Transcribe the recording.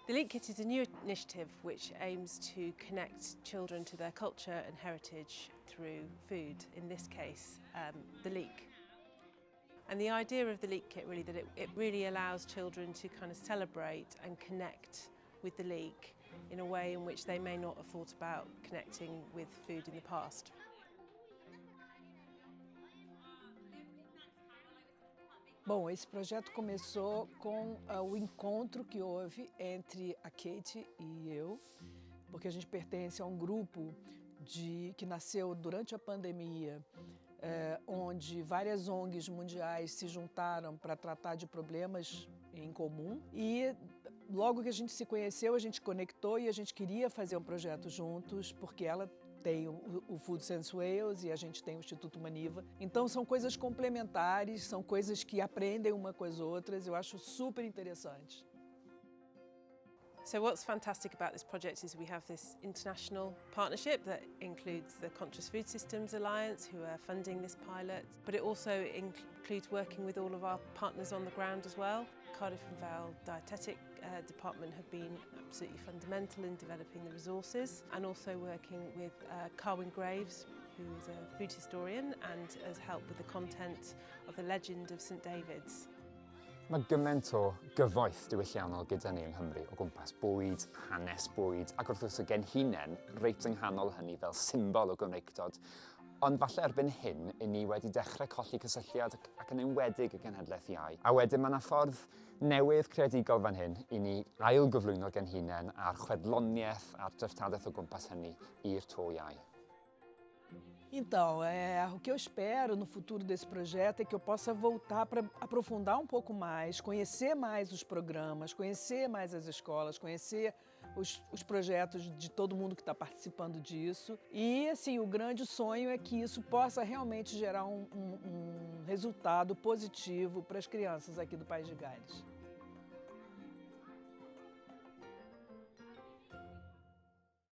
The Leekit is a new initiative which aims to connect children to their culture and heritage through food, in this case, the leek. And the idea of the Leekit really that it really allows children to kind of celebrate and connect with the leek in a way in which they may not have thought about connecting with food in the past. Bom, esse projeto começou com o encontro que houve entre a Kate e eu, porque a gente pertence a um grupo que nasceu durante a pandemia, onde várias ONGs mundiais se juntaram para tratar de problemas em comum. E logo que a gente se conheceu, a gente conectou e a gente queria fazer um projeto juntos, porque ela tem o Food Sense Wales e a gente tem o Instituto Maniva. Então são coisas complementares, são coisas que aprendem uma com as outras, eu acho super interessante. So what's fantastic about this project is we have this international partnership that includes the Conscious Food Systems Alliance, who are funding this pilot, but it also includes working with all of our partners on the ground as well. Cardiff and Vale Dietetic Department have been absolutely fundamental in developing the resources, and also working with Carwyn Graves, who is a food historian and has helped with the content of the legend of St David's. Mae gymaint o gyfoeth diwylliannol gyda ni yng Nghymru o gwmpas bwyd, hanes bwyd, ac wrth gwrs y genhinen reit yng nghanol hynny fel symbol o Gymreigdod. Ond falle erbyn hyn, i ni wedi dechrau colli cysylltiad ac yn enwedig y genhedlaeth iau. A wedyn mae yna ffordd newydd creadigol fan hyn i ni ailgyflwyno'r genhinen a'r chwedloniaeth a'r draftadaeth o gwmpas hynny i'r to iau. Então, o que eu espero no futuro desse projeto é que eu possa voltar para aprofundar um pouco mais, conhecer mais os programas, conhecer mais as escolas, conhecer os projetos de todo mundo que está participando disso. E, assim, o grande sonho é que isso possa realmente gerar um resultado positivo para as crianças aqui do País de Gales.